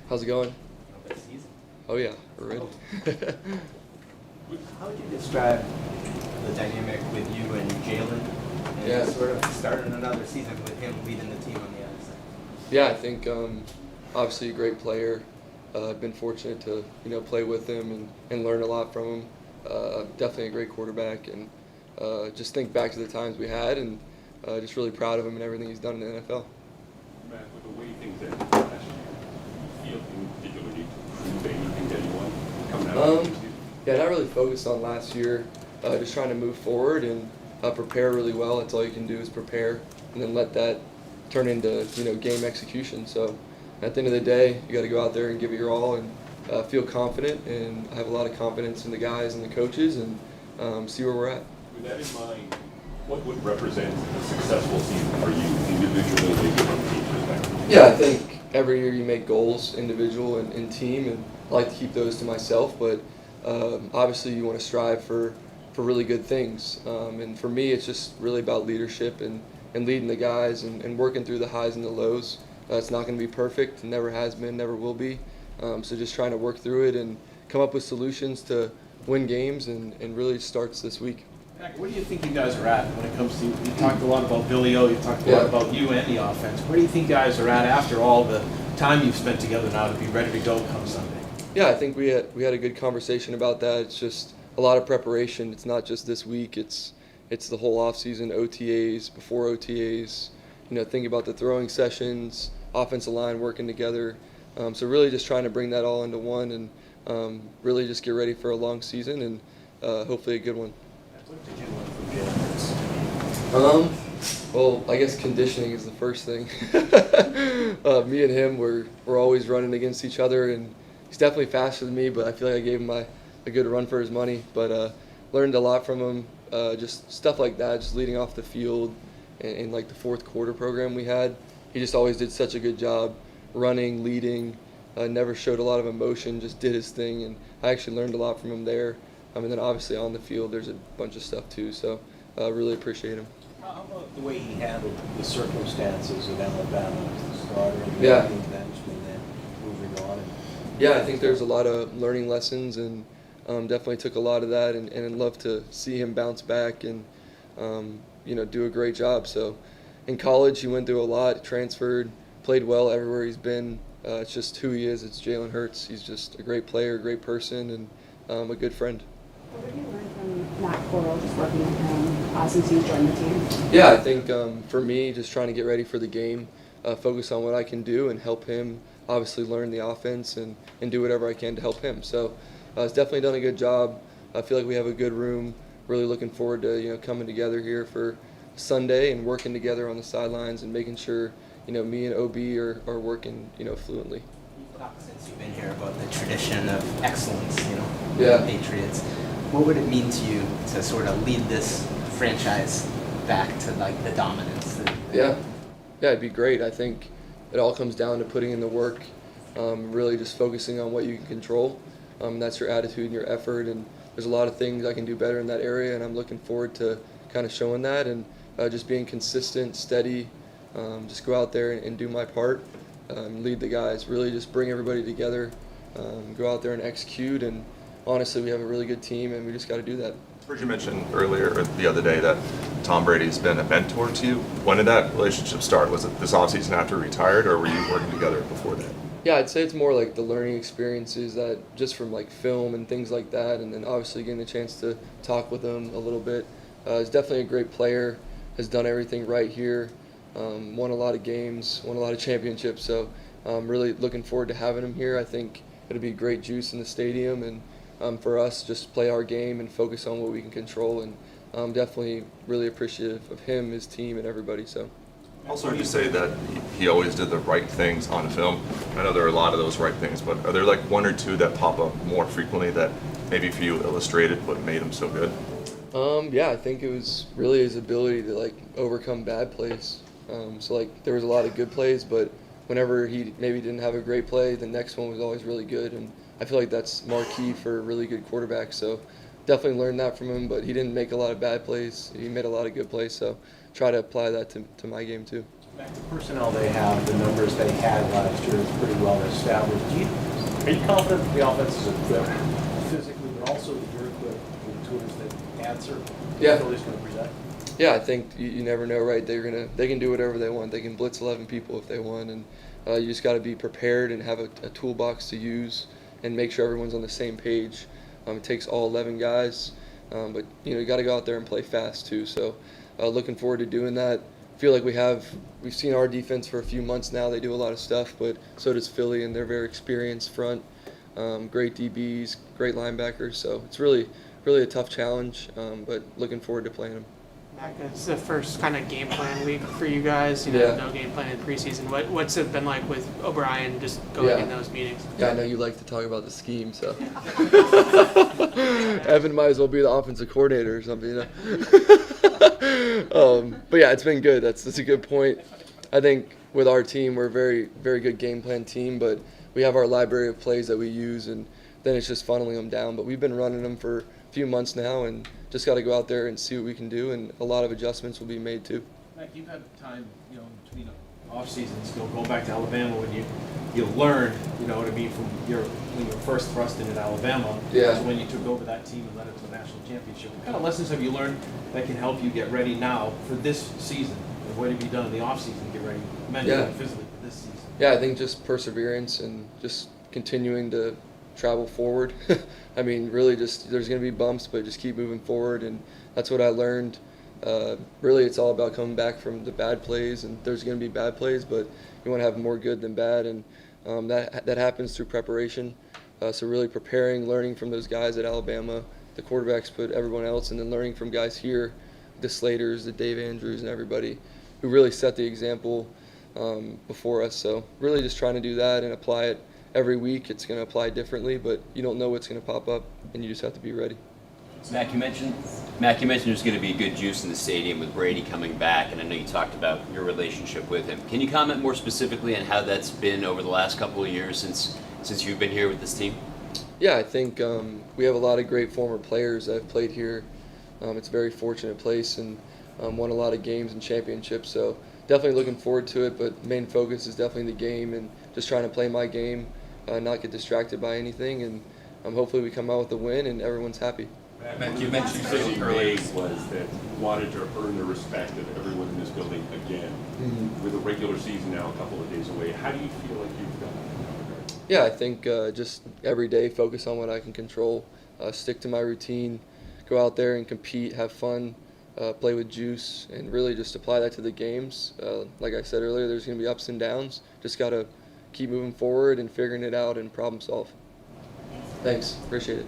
How's it going? Of the season. Oh yeah, we're ready. How would you describe the dynamic with you and Jalen? And Yeah. sort of starting another season with him leading the team on the other side. Yeah, I think obviously a great player. I've been fortunate to play with him and learn a lot from him. Definitely a great quarterback, and just think back to the times we had, and just really proud of him and everything he's done in the NFL. Matt, with the way things ended last year, did you really prove anything to anyone coming out of the season? Yeah, not really focused on last year. Just trying to move forward and prepare really well. That's all you can do is prepare, and then let that turn into game execution. So at the end of the day, you got to go out there and give it your all and feel confident. And I have a lot of confidence in the guys and the coaches, and see where we're at. With that in mind, what would represent a successful season for you individually, maybe from a team perspective? Yeah, I think every year you make goals, individual and team, and I like to keep those to myself. But obviously, you want to strive for really good things. And for me, it's just really about leadership and leading the guys and working through the highs and the lows. It's not going to be perfect, never has been, never will be. So just trying to work through it and come up with solutions to win games, and really starts this week. Where do you think you guys are at when it comes to, you talked a lot about Billy O, you talked a lot about you and the offense. Where do you think you guys are at after all the time you've spent together now to be ready to go come Sunday? Yeah, I think we had a good conversation about that. It's just a lot of preparation. It's not just this week. It's the whole offseason, OTAs, before OTAs, thinking about the throwing sessions, offensive line working together. So really just trying to bring that all into one and really just get ready for a long season and hopefully a good one. What did you learn from Jalen? Well, I guess conditioning is the first thing. Me and him, we're always running against each other, and he's definitely faster than me, but I feel like I gave him a good run for his money. But learned a lot from him, just stuff like that, just leading off the field in like the fourth quarter program we had. He just always did such a good job running, leading, never showed a lot of emotion, just did his thing, and I actually learned a lot from him there. And then obviously on the field, there's a bunch of stuff too, so really appreciate him. How about the way he handled the circumstances of Alabama as the starter and Yeah. being benched and then moving on? Yeah, I think there's a lot of learning lessons, and definitely took a lot of that, and I'd love to see him bounce back and do a great job. So in college, he went through a lot, transferred, played well everywhere he's been. It's just who he is. It's Jalen Hurts. He's just a great player, a great person, and a good friend. What have you learned from Matt Corral, just working with him since he's joined the team? Yeah, I think for me, just trying to get ready for the game, focus on what I can do and help him obviously learn the offense and do whatever I can to help him. So he's definitely done a good job. I feel like we have a good room. Really looking forward to coming together here for Sunday and working together on the sidelines and making sure me and OB are working fluently. You've talked since you've been here about the tradition of excellence, Yeah. the Patriots. What would it mean to you to sort of lead this franchise back to like the dominance? Yeah, it'd be great. I think it all comes down to putting in the work, really just focusing on what you can control. That's your attitude and your effort, and there's a lot of things I can do better in that area, and I'm looking forward to kind of showing that and just being consistent, steady, just go out there and do my part, lead the guys, really just bring everybody together, go out there and execute, and honestly, we have a really good team, and we just got to do that. I heard you mention earlier or the other day that Tom Brady's been a mentor to you. When did that relationship start? Was it this offseason after he retired, or were you working together before that? Yeah, I'd say it's more like the learning experiences that just from like film and things like that, and then obviously getting the chance to talk with him a little bit. He's definitely a great player, has done everything right here, won a lot of games, won a lot of championships, so I'm really looking forward to having him here. I think it'll be great juice in the stadium, and for us, just play our game and focus on what we can control, and I'm definitely really appreciative of him, his team, and everybody. So. Also heard you say that he always did the right things on film. I know there are a lot of those right things, but are there like one or two that pop up more frequently that maybe for you illustrated what made him so good? Yeah, I think it was really his ability to like overcome bad plays. So like there was a lot of good plays, but whenever he maybe didn't have a great play, the next one was always really good, and I feel like that's marquee for a really good quarterback. So definitely learned that from him, but he didn't make a lot of bad plays. He made a lot of good plays, so try to apply that to my game too. Mac, the personnel they have, the numbers they had last year is pretty well established. Are you confident that the offense is equipped physically, but also that you're equipped with tools that answer Yeah. what Philly's going to present? Yeah, I think you never know, right? They can do whatever they want. They can blitz 11 people if they want, and you just got to be prepared and have a toolbox to use and make sure everyone's on the same page. It takes all 11 guys, but you got to go out there and play fast too. So looking forward to doing that. Feel like we've seen our defense for a few months now. They do a lot of stuff, but so does Philly, and they're very experienced front. Great DBs, great linebackers. So it's really a tough challenge, but looking forward to playing them. Mac, it's the first kind of game plan week for you guys. Yeah. No game plan in preseason. What's it been like with O'Brien just going in those meetings? Yeah, I know you like to talk about the scheme, so Evan might as well be the offensive coordinator or something, But yeah, it's been good. That's a good point. I think with our team, we're a very, very good game plan team, but we have our library of plays that we use, and then it's just funneling them down. But we've been running them for a few months now, and just got to go out there and see what we can do, and a lot of adjustments will be made too. Mac, you've had time, between off seasons, going back to Alabama when you learned, you know what I mean, from when you were first thrust in at Alabama. Yeah. That's when you took over that team and led it to a national championship. What kind of lessons have you learned that can help you get ready now for this season? And what have you done in the off season to get ready mentally and physically for this season? Yeah, I think just perseverance and just continuing to travel forward. I mean, really just there's going to be bumps, but just keep moving forward, and that's what I learned. Really, it's all about coming back from the bad plays, and there's going to be bad plays, but you want to have more good than bad, and that happens through preparation. So really preparing, learning from those guys at Alabama, the quarterbacks, but everyone else, and then learning from guys here, the Slaters, the Dave Andrews, and everybody who really set the example before us. So really just trying to do that and apply it every week. It's going to apply differently, but you don't know what's going to pop up, and you just have to be ready. Mac, you mentioned there's going to be good juice in the stadium with Brady coming back, and I know you talked about your relationship with him. Can you comment more specifically on how that's been over the last couple of years since you've been here with this team? Yeah, I think we have a lot of great former players that have played here. It's a very fortunate place, and won a lot of games and championships. So definitely looking forward to it, but main focus is definitely the game and just trying to play my game, not get distracted by anything, and hopefully we come out with a win and everyone's happy. Matt, you mentioned something earlier was that wanted to earn the respect of everyone in this building again. Mm-hmm. With a regular season now a couple of days away, how do you feel like you've done that in that regard? Yeah, I think just every day focus on what I can control, stick to my routine, go out there and compete, have fun, play with juice, and really just apply that to the games. Like I said earlier, there's going to be ups and downs. Just got to keep moving forward and figuring it out and problem solve. Thanks. Appreciate it.